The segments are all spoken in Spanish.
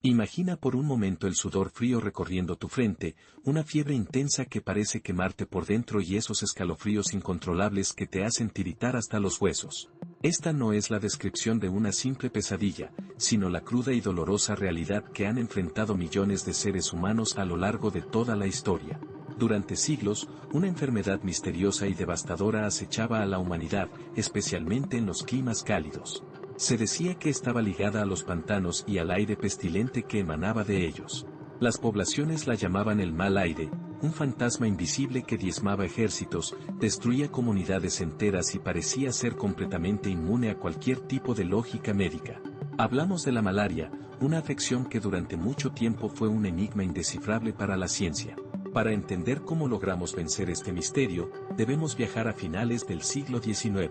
Imagina por un momento el sudor frío recorriendo tu frente, una fiebre intensa que parece quemarte por dentro y esos escalofríos incontrolables que te hacen tiritar hasta los huesos. Esta no es la descripción de una simple pesadilla, sino la cruda y dolorosa realidad que han enfrentado millones de seres humanos a lo largo de toda la historia. Durante siglos, una enfermedad misteriosa y devastadora acechaba a la humanidad, especialmente en los climas cálidos. Se decía que estaba ligada a los pantanos y al aire pestilente que emanaba de ellos. Las poblaciones la llamaban el mal aire, un fantasma invisible que diezmaba ejércitos, destruía comunidades enteras y parecía ser completamente inmune a cualquier tipo de lógica médica. Hablamos de la malaria, una afección que durante mucho tiempo fue un enigma indescifrable para la ciencia. Para entender cómo logramos vencer este misterio, debemos viajar a finales del siglo XIX.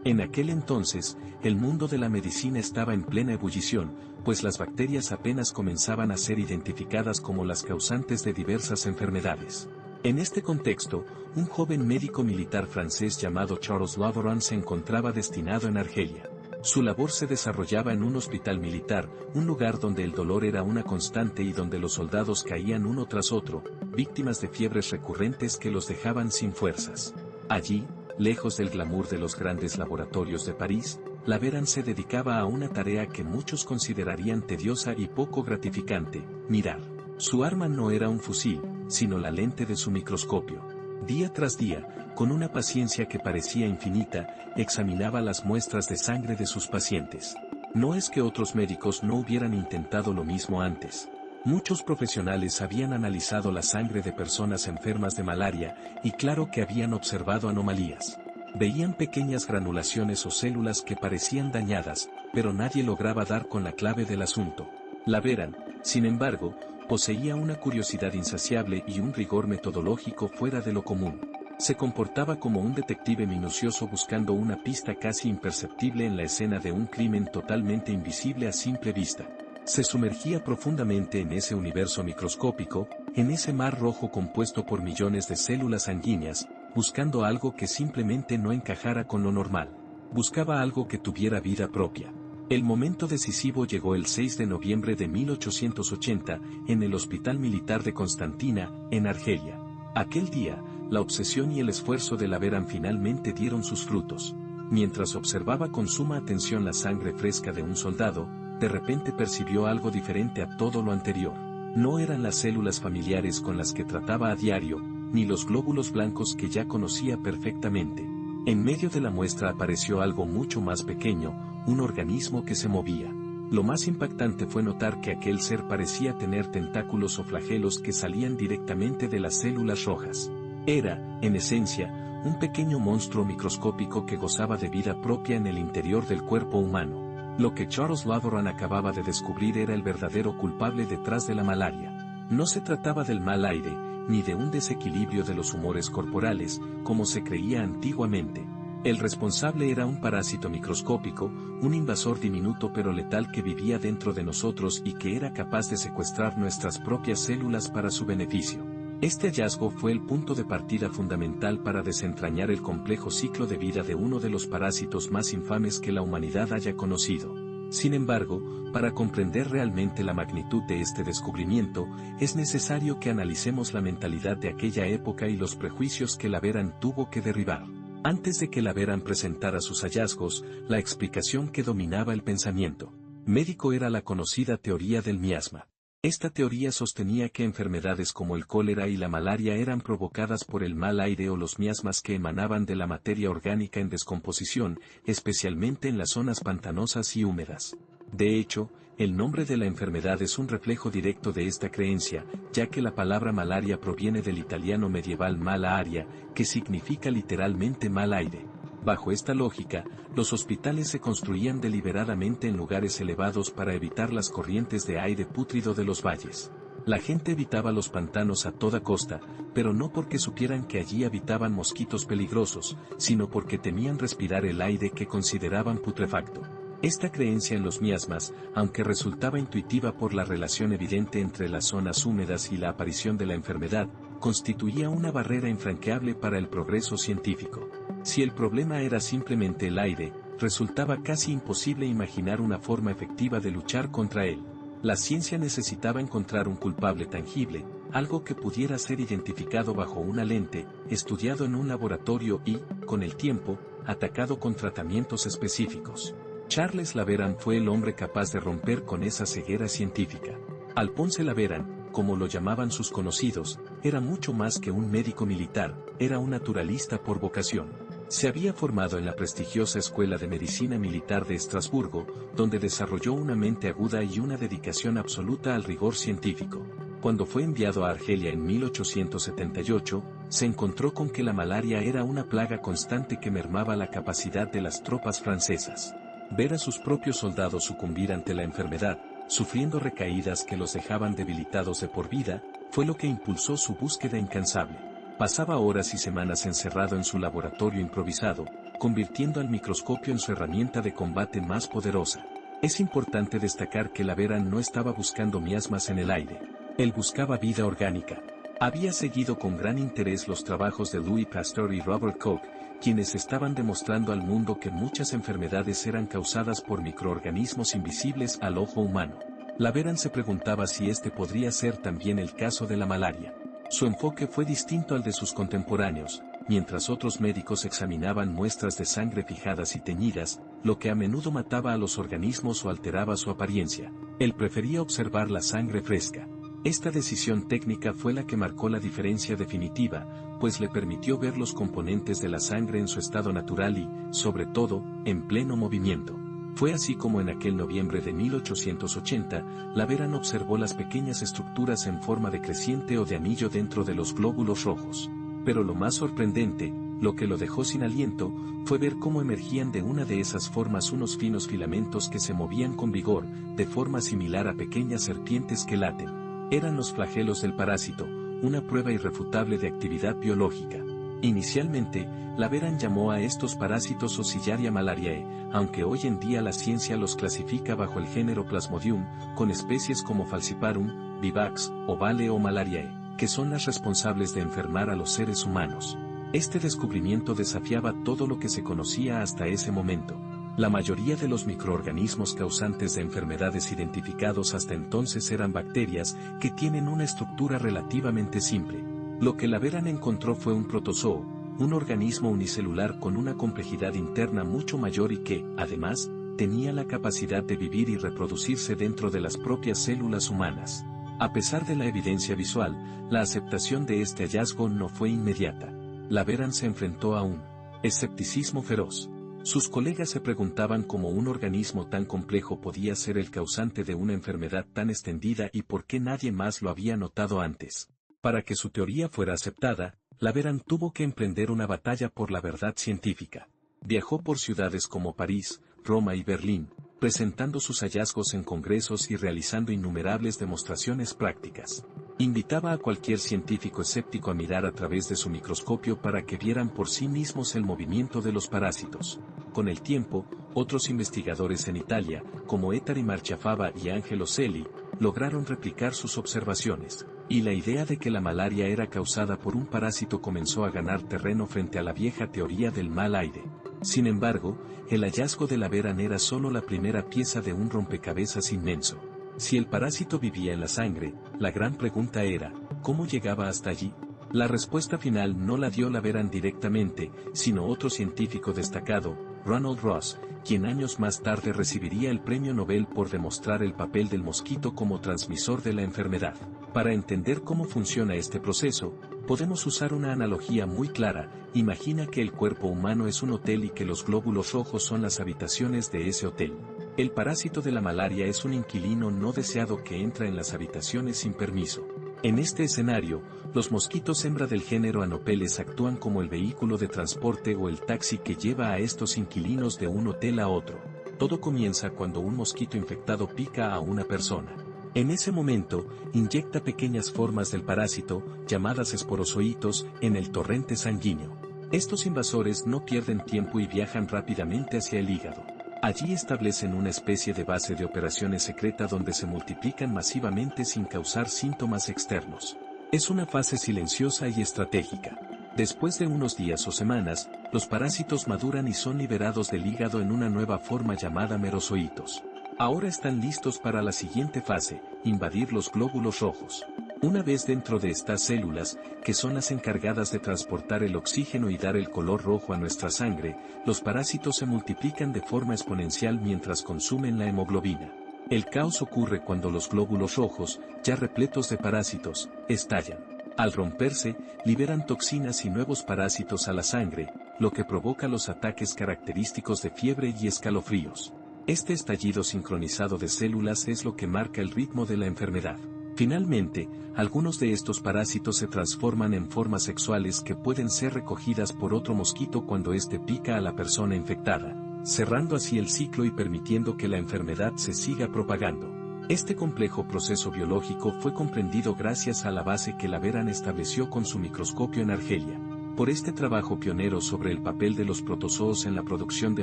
En aquel entonces, el mundo de la medicina estaba en plena ebullición, pues las bacterias apenas comenzaban a ser identificadas como las causantes de diversas enfermedades. En este contexto, un joven médico militar francés llamado Charles Laveran se encontraba destinado en Argelia. Su labor se desarrollaba en un hospital militar, un lugar donde el dolor era una constante y donde los soldados caían uno tras otro, víctimas de fiebres recurrentes que los dejaban sin fuerzas. Allí, lejos del glamour de los grandes laboratorios de París, Laveran se dedicaba a una tarea que muchos considerarían tediosa y poco gratificante: mirar. Su arma no era un fusil, sino la lente de su microscopio. Día tras día, con una paciencia que parecía infinita, examinaba las muestras de sangre de sus pacientes. No es que otros médicos no hubieran intentado lo mismo antes. Muchos profesionales habían analizado la sangre de personas enfermas de malaria, y claro que habían observado anomalías. Veían pequeñas granulaciones o células que parecían dañadas, pero nadie lograba dar con la clave del asunto. Laveran, sin embargo, poseía una curiosidad insaciable y un rigor metodológico fuera de lo común. Se comportaba como un detective minucioso buscando una pista casi imperceptible en la escena de un crimen totalmente invisible a simple vista. Se sumergía profundamente en ese universo microscópico, en ese mar rojo compuesto por millones de células sanguíneas, buscando algo que simplemente no encajara con lo normal. Buscaba algo que tuviera vida propia. El momento decisivo llegó el 6 de noviembre de 1880, en el Hospital Militar de Constantina, en Argelia. Aquel día, la obsesión y el esfuerzo de Laveran finalmente dieron sus frutos. Mientras observaba con suma atención la sangre fresca de un soldado, de repente percibió algo diferente a todo lo anterior. No eran las células familiares con las que trataba a diario, ni los glóbulos blancos que ya conocía perfectamente. En medio de la muestra apareció algo mucho más pequeño, un organismo que se movía. Lo más impactante fue notar que aquel ser parecía tener tentáculos o flagelos que salían directamente de las células rojas. Era, en esencia, un pequeño monstruo microscópico que gozaba de vida propia en el interior del cuerpo humano. Lo que Charles Laveran acababa de descubrir era el verdadero culpable detrás de la malaria. No se trataba del mal aire, ni de un desequilibrio de los humores corporales, como se creía antiguamente. El responsable era un parásito microscópico, un invasor diminuto pero letal que vivía dentro de nosotros y que era capaz de secuestrar nuestras propias células para su beneficio. Este hallazgo fue el punto de partida fundamental para desentrañar el complejo ciclo de vida de uno de los parásitos más infames que la humanidad haya conocido. Sin embargo, para comprender realmente la magnitud de este descubrimiento, es necesario que analicemos la mentalidad de aquella época y los prejuicios que Laveran tuvo que derribar. Antes de que Laveran presentara sus hallazgos, la explicación que dominaba el pensamiento médico era la conocida teoría del miasma. Esta teoría sostenía que enfermedades como el cólera y la malaria eran provocadas por el mal aire o los miasmas que emanaban de la materia orgánica en descomposición, especialmente en las zonas pantanosas y húmedas. De hecho, el nombre de la enfermedad es un reflejo directo de esta creencia, ya que la palabra malaria proviene del italiano medieval mala aria, que significa literalmente mal aire. Bajo esta lógica, los hospitales se construían deliberadamente en lugares elevados para evitar las corrientes de aire pútrido de los valles. La gente evitaba los pantanos a toda costa, pero no porque supieran que allí habitaban mosquitos peligrosos, sino porque temían respirar el aire que consideraban putrefacto. Esta creencia en los miasmas, aunque resultaba intuitiva por la relación evidente entre las zonas húmedas y la aparición de la enfermedad, constituía una barrera infranqueable para el progreso científico. Si el problema era simplemente el aire, resultaba casi imposible imaginar una forma efectiva de luchar contra él. La ciencia necesitaba encontrar un culpable tangible, algo que pudiera ser identificado bajo una lente, estudiado en un laboratorio y, con el tiempo, atacado con tratamientos específicos. Charles Laveran fue el hombre capaz de romper con esa ceguera científica. Alphonse Laveran, como lo llamaban sus conocidos, era mucho más que un médico militar, era un naturalista por vocación. Se había formado en la prestigiosa Escuela de Medicina Militar de Estrasburgo, donde desarrolló una mente aguda y una dedicación absoluta al rigor científico. Cuando fue enviado a Argelia en 1878, se encontró con que la malaria era una plaga constante que mermaba la capacidad de las tropas francesas. Ver a sus propios soldados sucumbir ante la enfermedad, sufriendo recaídas que los dejaban debilitados de por vida, fue lo que impulsó su búsqueda incansable. Pasaba horas y semanas encerrado en su laboratorio improvisado, convirtiendo al microscopio en su herramienta de combate más poderosa. Es importante destacar que Laveran no estaba buscando miasmas en el aire. Él buscaba vida orgánica. Había seguido con gran interés los trabajos de Louis Pasteur y Robert Koch, quienes estaban demostrando al mundo que muchas enfermedades eran causadas por microorganismos invisibles al ojo humano. Laveran se preguntaba si este podría ser también el caso de la malaria. Su enfoque fue distinto al de sus contemporáneos, mientras otros médicos examinaban muestras de sangre fijadas y teñidas, lo que a menudo mataba a los organismos o alteraba su apariencia. Él prefería observar la sangre fresca. Esta decisión técnica fue la que marcó la diferencia definitiva, pues le permitió ver los componentes de la sangre en su estado natural y, sobre todo, en pleno movimiento. Fue así como en aquel noviembre de 1880, Laveran observó las pequeñas estructuras en forma de creciente o de anillo dentro de los glóbulos rojos. Pero lo más sorprendente, lo que lo dejó sin aliento, fue ver cómo emergían de una de esas formas unos finos filamentos que se movían con vigor, de forma similar a pequeñas serpientes que laten. Eran los flagelos del parásito, una prueba irrefutable de actividad biológica. Inicialmente, Laveran llamó a estos parásitos Oscillaria malariae, aunque hoy en día la ciencia los clasifica bajo el género Plasmodium, con especies como Falciparum, Vivax, Ovale o Malariae, que son las responsables de enfermar a los seres humanos. Este descubrimiento desafiaba todo lo que se conocía hasta ese momento. La mayoría de los microorganismos causantes de enfermedades identificados hasta entonces eran bacterias, que tienen una estructura relativamente simple. Lo que Laveran encontró fue un protozoo, un organismo unicelular con una complejidad interna mucho mayor y que, además, tenía la capacidad de vivir y reproducirse dentro de las propias células humanas. A pesar de la evidencia visual, la aceptación de este hallazgo no fue inmediata. Laveran se enfrentó a un escepticismo feroz. Sus colegas se preguntaban cómo un organismo tan complejo podía ser el causante de una enfermedad tan extendida y por qué nadie más lo había notado antes. Para que su teoría fuera aceptada, Laveran tuvo que emprender una batalla por la verdad científica. Viajó por ciudades como París, Roma y Berlín, presentando sus hallazgos en congresos y realizando innumerables demostraciones prácticas. Invitaba a cualquier científico escéptico a mirar a través de su microscopio para que vieran por sí mismos el movimiento de los parásitos. Con el tiempo, otros investigadores en Italia, como Ettari Marchiafava y Angelo Celi, lograron replicar sus observaciones, y la idea de que la malaria era causada por un parásito comenzó a ganar terreno frente a la vieja teoría del mal aire. Sin embargo, el hallazgo de Laveran era solo la primera pieza de un rompecabezas inmenso. Si el parásito vivía en la sangre, la gran pregunta era, ¿cómo llegaba hasta allí? La respuesta final no la dio Laveran directamente, sino otro científico destacado, Ronald Ross, quien años más tarde recibiría el premio Nobel por demostrar el papel del mosquito como transmisor de la enfermedad. Para entender cómo funciona este proceso, podemos usar una analogía muy clara. Imagina que el cuerpo humano es un hotel y que los glóbulos rojos son las habitaciones de ese hotel. El parásito de la malaria es un inquilino no deseado que entra en las habitaciones sin permiso. En este escenario, los mosquitos hembra del género Anopheles actúan como el vehículo de transporte o el taxi que lleva a estos inquilinos de un hotel a otro. Todo comienza cuando un mosquito infectado pica a una persona. En ese momento, inyecta pequeñas formas del parásito, llamadas esporozoitos, en el torrente sanguíneo. Estos invasores no pierden tiempo y viajan rápidamente hacia el hígado. Allí establecen una especie de base de operaciones secreta donde se multiplican masivamente sin causar síntomas externos. Es una fase silenciosa y estratégica. Después de unos días o semanas, los parásitos maduran y son liberados del hígado en una nueva forma llamada merozoitos. Ahora están listos para la siguiente fase, invadir los glóbulos rojos. Una vez dentro de estas células, que son las encargadas de transportar el oxígeno y dar el color rojo a nuestra sangre, los parásitos se multiplican de forma exponencial mientras consumen la hemoglobina. El caos ocurre cuando los glóbulos rojos, ya repletos de parásitos, estallan. Al romperse, liberan toxinas y nuevos parásitos a la sangre, lo que provoca los ataques característicos de fiebre y escalofríos. Este estallido sincronizado de células es lo que marca el ritmo de la enfermedad. Finalmente, algunos de estos parásitos se transforman en formas sexuales que pueden ser recogidas por otro mosquito cuando éste pica a la persona infectada, cerrando así el ciclo y permitiendo que la enfermedad se siga propagando. Este complejo proceso biológico fue comprendido gracias a la base que Laveran estableció con su microscopio en Argelia. Por este trabajo pionero sobre el papel de los protozoos en la producción de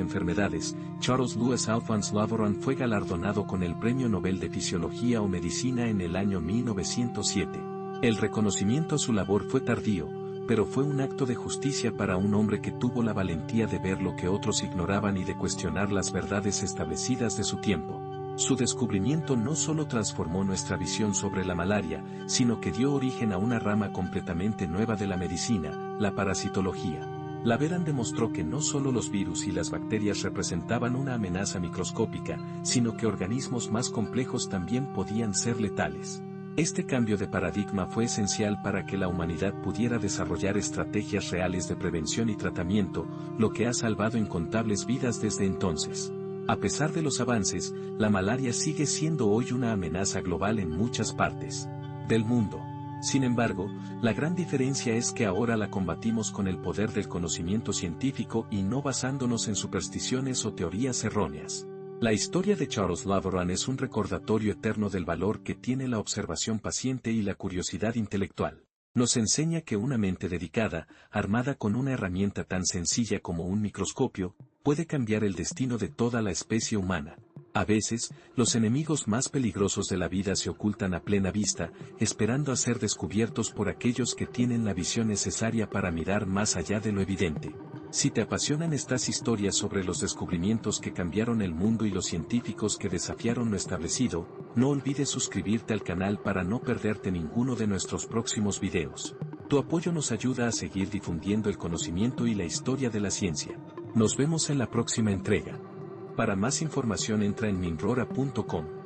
enfermedades, Charles Louis Alphonse Laveran fue galardonado con el Premio Nobel de Fisiología o Medicina en el año 1907. El reconocimiento a su labor fue tardío, pero fue un acto de justicia para un hombre que tuvo la valentía de ver lo que otros ignoraban y de cuestionar las verdades establecidas de su tiempo. Su descubrimiento no solo transformó nuestra visión sobre la malaria, sino que dio origen a una rama completamente nueva de la medicina, la parasitología. Laveran demostró que no solo los virus y las bacterias representaban una amenaza microscópica, sino que organismos más complejos también podían ser letales. Este cambio de paradigma fue esencial para que la humanidad pudiera desarrollar estrategias reales de prevención y tratamiento, lo que ha salvado incontables vidas desde entonces. A pesar de los avances, la malaria sigue siendo hoy una amenaza global en muchas partes del mundo. Sin embargo, la gran diferencia es que ahora la combatimos con el poder del conocimiento científico y no basándonos en supersticiones o teorías erróneas. La historia de Charles Laveran es un recordatorio eterno del valor que tiene la observación paciente y la curiosidad intelectual. Nos enseña que una mente dedicada, armada con una herramienta tan sencilla como un microscopio, puede cambiar el destino de toda la especie humana. A veces, los enemigos más peligrosos de la vida se ocultan a plena vista, esperando a ser descubiertos por aquellos que tienen la visión necesaria para mirar más allá de lo evidente. Si te apasionan estas historias sobre los descubrimientos que cambiaron el mundo y los científicos que desafiaron lo establecido, no olvides suscribirte al canal para no perderte ninguno de nuestros próximos videos. Tu apoyo nos ayuda a seguir difundiendo el conocimiento y la historia de la ciencia. Nos vemos en la próxima entrega. Para más información entra en minrora.com.